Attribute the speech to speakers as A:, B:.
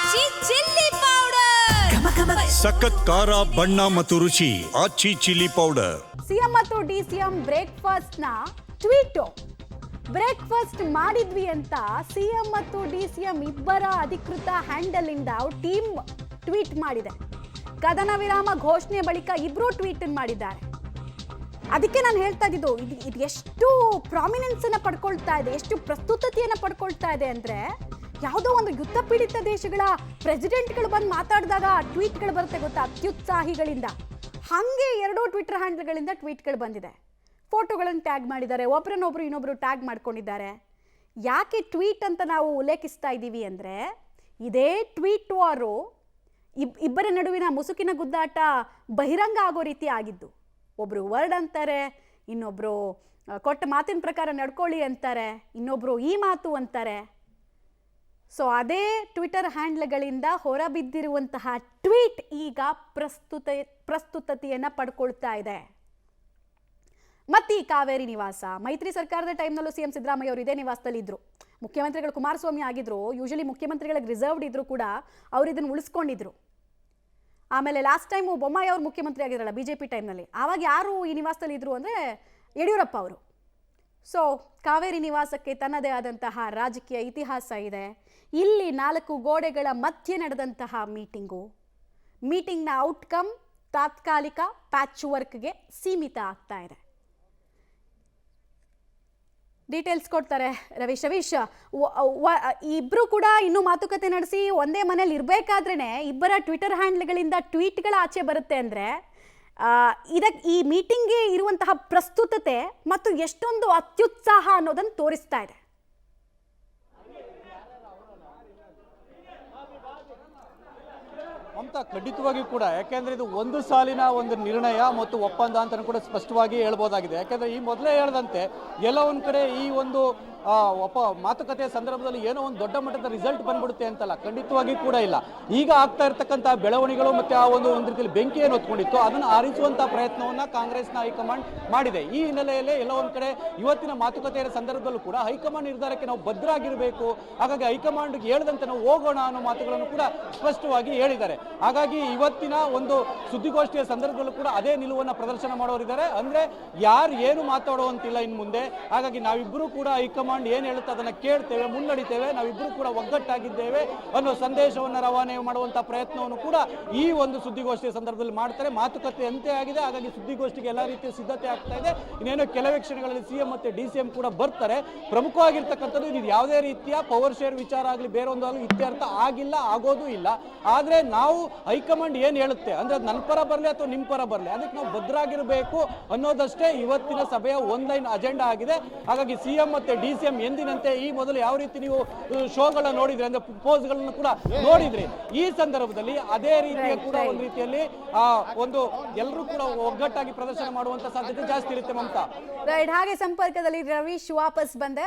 A: ಆಚಿ chilli powder
B: ಸಖತ್ ಖಾರ ಬಣ್ಣ ಮತ್ತು ರುಚಿ ಆಚಿ ಚಿಲ್ಲಿ ಪೌಡರ್.
C: ಸಿಎಂ ಮತ್ತು ಡಿಸಿಎಂ ಬ್ರೇಕ್ಫಾಸ್ಟ್ ನ ಟ್ವೀಟ್. ಬ್ರೇಕ್ಫಾಸ್ಟ್ ಮಾಡಿದ್ವಿ ಅಂತ ಸಿಎಂ ಮತ್ತು ಡಿಸಿಎಂ ಇಬ್ಬರ ಅಧಿಕೃತ ಹ್ಯಾಂಡಲ್ ಇಂದ ಟೀಮ್ ಟ್ವೀಟ್ ಮಾಡಿದೆ. ಕದನ ವಿರಾಮ ಘೋಷಣೆ ಬಳಿಕ ಇಬ್ರು ಟ್ವೀಟ್ ಮಾಡಿದ್ದಾರೆ. ಅದಕ್ಕೆ ನಾನು ಹೇಳ್ತಾ ಇದ್ದಿದ್ದು ಇದು ಎಷ್ಟು ಪ್ರಾಮಿನೆನ್ಸ್ ಅನ್ನ ಪಡ್ಕೊಳ್ತಾ ಇದೆ, ಎಷ್ಟು ಪ್ರಸ್ತುತತೆಯನ್ನು ಪಡ್ಕೊಳ್ತಾ ಇದೆ ಅಂದ್ರೆ, ಯಾವುದೋ ಒಂದು ಯುದ್ಧ ಪೀಡಿತ ದೇಶಗಳ ಪ್ರೆಸಿಡೆಂಟ್ಗಳು ಬಂದು ಮಾತಾಡಿದಾಗ ಟ್ವೀಟ್ಗಳು ಬರುತ್ತೆ ಗೊತ್ತಾ, ಅತ್ಯುತ್ಸಾಹಿಗಳಿಂದ. ಹಾಗೆ ಎರಡೂ ಟ್ವಿಟರ್ ಹ್ಯಾಂಡಲ್ಗಳಿಂದ ಟ್ವೀಟ್ಗಳು ಬಂದಿದೆ. ಫೋಟೋಗಳನ್ನು ಟ್ಯಾಗ್ ಮಾಡಿದ್ದಾರೆ, ಒಬ್ಬರನ್ನೊಬ್ರು ಇನ್ನೊಬ್ರು ಟ್ಯಾಗ್ ಮಾಡ್ಕೊಂಡಿದ್ದಾರೆ. ಯಾಕೆ ಟ್ವೀಟ್ ಅಂತ ನಾವು ಉಲ್ಲೇಖಿಸ್ತಾ ಇದ್ದೀವಿ ಅಂದರೆ, ಇದೇ ಟ್ವೀಟ್ ವಾರು ಇಬ್ಬರ ನಡುವಿನ ಮುಸುಕಿನ ಗುದ್ದಾಟ ಬಹಿರಂಗ ಆಗೋ ರೀತಿ ಆಗಿದ್ದು. ಒಬ್ಬರು ವರ್ಡ್ ಅಂತಾರೆ, ಇನ್ನೊಬ್ಬರು ಕೊಟ್ಟ ಮಾತಿನ ಪ್ರಕಾರ ನಡ್ಕೊಳ್ಳಿ ಅಂತಾರೆ, ಇನ್ನೊಬ್ಬರು ಈ ಮಾತು ಅಂತಾರೆ. ಸೊ ಅದೇ ಟ್ವಿಟರ್ ಹ್ಯಾಂಡ್ಲ್ಗಳಿಂದ ಹೊರಬಿದ್ದಿರುವಂತಹ ಟ್ವೀಟ್ ಈಗ ಪ್ರಸ್ತುತತೆಯನ್ನು ಪಡ್ಕೊಳ್ತಾ ಇದೆ. ಮತ್ತೆ ಈ ಕಾವೇರಿ ನಿವಾಸ, ಮೈತ್ರಿ ಸರ್ಕಾರದ ಟೈಮ್ನಲ್ಲೂ ಸಿಎಂ ಸಿದ್ದರಾಮಯ್ಯ ಅವರು ಇದೇ ನಿವಾಸದಲ್ಲಿ ಇದ್ರು. ಮುಖ್ಯಮಂತ್ರಿಗಳು ಕುಮಾರಸ್ವಾಮಿ ಆಗಿದ್ರು, ಯೂಶಲಿ ಮುಖ್ಯಮಂತ್ರಿಗಳಿಗೆ ರಿಸರ್ವ್ಡ್ ಇದ್ರು ಕೂಡ ಅವ್ರು ಇದನ್ನು ಉಳಿಸ್ಕೊಂಡಿದ್ರು. ಆಮೇಲೆ ಲಾಸ್ಟ್ ಟೈಮು ಬೊಮ್ಮಾಯಿ ಅವರು ಮುಖ್ಯಮಂತ್ರಿ ಆಗಿದ್ರಲ್ಲ ಬಿಜೆಪಿ ಟೈಮ್ನಲ್ಲಿ, ಆವಾಗ ಯಾರು ಈ ನಿವಾಸದಲ್ಲಿ ಇದ್ರು ಅಂದರೆ ಯಡಿಯೂರಪ್ಪ ಅವರು. ಸೊ ಕಾವೇರಿ ನಿವಾಸಕ್ಕೆ ತನ್ನದೇ ಆದಂತಹ ರಾಜಕೀಯ ಇತಿಹಾಸ ಇದೆ. ಇಲ್ಲಿ 4 ಗೋಡೆಗಳ ಮಧ್ಯೆ ನಡೆದಂತಹ ಮೀಟಿಂಗ್ನ ಔಟ್ಕಮ್ ತಾತ್ಕಾಲಿಕ ಪ್ಯಾಚ್ ವರ್ಕ್ಗೆ ಸೀಮಿತ ಆಗ್ತಾ ಇದೆ. ಡೀಟೇಲ್ಸ್ ಕೊಡ್ತಾರೆ ರವೀಶ್. ಇಬ್ರು ಕೂಡ ಇನ್ನೂ ಮಾತುಕತೆ ನಡೆಸಿ ಒಂದೇ ಮನೇಲಿ ಇರಬೇಕಾದ್ರೇನೆ ಇಬ್ಬರ ಟ್ವಿಟರ್ ಹ್ಯಾಂಡ್ಲ್ಗಳಿಂದ ಟ್ವೀಟ್ಗಳ ಆಚೆ ಬರುತ್ತೆ ಅಂದರೆ, ಈ ಮೀಟಿಂಗ್ಗೆ ಇರುವಂತಹ ಪ್ರಸ್ತುತತೆ ಮತ್ತು ಎಷ್ಟೊಂದು ಅತ್ಯುತ್ಸಾಹ ಅನ್ನೋದನ್ನು ತೋರಿಸ್ತಾ ಇದೆ.
D: ಮಮತಾ, ಖಂಡಿತವಾಗಿಯೂ ಕೂಡ, ಯಾಕೆಂದ್ರೆ ಇದು ಒಂದು ಸಾಲಿನ ಒಂದು ನಿರ್ಣಯ ಮತ್ತು ಒಪ್ಪಂದ ಅಂತ ಕೂಡ ಸ್ಪಷ್ಟವಾಗಿ ಹೇಳ್ಬೋದಾಗಿದೆ. ಯಾಕೆಂದ್ರೆ ಈ ಮೊದಲೇ ಹೇಳ್ದಂತೆ ಎಲ್ಲ ಒಂದ್ ಕಡೆ ಈ ಒಂದು ಮಾತುಕತೆಯ ಸಂದರ್ಭದಲ್ಲಿ ಏನೋ ಒಂದು ದೊಡ್ಡ ಮಟ್ಟದ ರಿಸಲ್ಟ್ ಬಂದ್ಬಿಡುತ್ತೆ ಅಂತಲ್ಲ, ಖಂಡಿತವಾಗಿ ಕೂಡ ಇಲ್ಲ. ಈಗ ಆಗ್ತಾ ಇರ್ತಕ್ಕಂಥ ಬೆಳವಣಿಗೆಗಳು ಮತ್ತೆ ಆ ಒಂದು ರೀತಿಯಲ್ಲಿ ಬೆಂಕಿಯನ್ನು ಹೊತ್ಕೊಂಡಿತ್ತು, ಅದನ್ನು ಆರಿಸುವಂತಹ ಪ್ರಯತ್ನವನ್ನ ಕಾಂಗ್ರೆಸ್ನ ಹೈಕಮಾಂಡ್ ಮಾಡಿದೆ. ಈ ಹಿನ್ನೆಲೆಯಲ್ಲಿ ಎಲ್ಲ ಒಂದ್ ಕಡೆ ಇವತ್ತಿನ ಮಾತುಕತೆಯ ಸಂದರ್ಭದಲ್ಲೂ ಕೂಡ ಹೈಕಮಾಂಡ್ ನಿರ್ಧಾರಕ್ಕೆ ನಾವು ಬದ್ಧರಾಗಿರಬೇಕು, ಹಾಗಾಗಿ ಹೈಕಮಾಂಡ್ ಹೇಳ್ದಂತೆ ನಾವು ಹೋಗೋಣ ಅನ್ನೋ ಮಾತುಗಳನ್ನು ಕೂಡ ಸ್ಪಷ್ಟವಾಗಿ ಹೇಳಿದ್ದಾರೆ. ಹಾಗಾಗಿ ಇವತ್ತಿನ ಒಂದು ಸುದ್ದಿಗೋಷ್ಠಿಯ ಸಂದರ್ಭದಲ್ಲೂ ಕೂಡ ಅದೇ ನಿಲುವನ್ನು ಪ್ರದರ್ಶನ ಮಾಡೋರಿದ್ದಾರೆ. ಅಂದ್ರೆ ಯಾರು ಏನು ಮಾತಾಡುವಂತಿಲ್ಲ ಇನ್ನು ಮುಂದೆ. ಹಾಗಾಗಿ ನಾವಿಬ್ಬರು ಕೂಡ ಹೈಕಮಾಂಡ್ ಏನ್ ಹೇಳುತ್ತೆ ಅದನ್ನ ಕೇಳ್ತೇವೆ, ಮುನ್ನಡಿತೇವೆ, ನಾವಿಬ್ಬರು ಕೂಡ ಒಗ್ಗಟ್ಟಾಗಿದ್ದೇವೆ ಅನ್ನೋ ಸಂದೇಶವನ್ನು ರವಾನೆ ಮಾಡುವಂತಹ ಪ್ರಯತ್ನವನ್ನು ಕೂಡ ಈ ಒಂದು ಸುದ್ದಿಗೋಷ್ಠಿಯ ಸಂದರ್ಭದಲ್ಲಿ ಮಾಡ್ತಾರೆ. ಮಾತುಕತೆ ಅಂತೆ ಆಗಿದೆ, ಹಾಗಾಗಿ ಸುದ್ದಿಗೋಷ್ಠಿಗೆ ಎಲ್ಲಾ ರೀತಿಯ ಸಿದ್ಧತೆ ಆಗ್ತಾ ಇದೆ. ಇನ್ನೇನೋ ಕೆಲವೇ ಕ್ಷಣಗಳಲ್ಲಿ ಸಿಎಂ ಮತ್ತೆ ಡಿಸಿಎಂ ಕೂಡ ಬರ್ತಾರೆ. ಪ್ರಮುಖವಾಗಿರ್ತಕ್ಕಂಥದ್ದು ಇದು ಯಾವುದೇ ರೀತಿಯ ಪವರ್ ಶೇರ್ ವಿಚಾರ ಆಗಲಿ ಬೇರೆ ಒಂದಾಗಲಿ ಇತ್ಯರ್ಥ ಆಗಿಲ್ಲ, ಆಗೋದು ಇಲ್ಲ. ಆದ್ರೆ ನಾವು ಹೈಕಮಾಂಡ್ ಏನ್ ಹೇಳುತ್ತೆ ಅಂದ್ರೆ ಅದು ನನ್ನ ಪರ ಬರಲಿ ಅಥವಾ ನಿಮ್ಮ ಪರ ಬರಲಿ, ಅದಕ್ಕೆ ನಾವು ಭದ್ರಾಗಿರಬೇಕು ಅನ್ನೋದಷ್ಟೇ ಇವತ್ತಿನ ಸಭೆಯ ಒನ್ಲೈನ್ ಅಜೆಂಡಾ ಆಗಿದೆ. ಹಾಗಾಗಿ ಸಿಎಂ ಮತ್ತೆ ಡಿಸಿಎಂ ಎಂದಿನಂತೆ ಈ ಮೊದಲು ಯಾವ ರೀತಿ ನೀವು ಶೋಗಳನ್ನ ನೋಡಿದ್ರಿ ಅಂದ್ರೆ ಪ್ರಪೋಸ್ಗಳನ್ನು ಕೂಡ ನೋಡಿದ್ರಿ, ಈ ಸಂದರ್ಭದಲ್ಲಿ ಅದೇ ರೀತಿಯ ಕೂಡ ಒಂದು ರೀತಿಯಲ್ಲಿ ಒಂದು ಎಲ್ಲರೂ ಕೂಡ ಒಗ್ಗಟ್ಟಾಗಿ ಪ್ರದರ್ಶನ ಮಾಡುವಂತ ಸಾಧ್ಯತೆ ಜಾಸ್ತಿ ಇರುತ್ತೆ ಮಮತಾ.
C: ರೈಟ್. ಹಾಗೆ ಸಂಪರ್ಕದಲ್ಲಿ ರವೀಶ್ ವಾಪಸ್ ಬಂದೆ.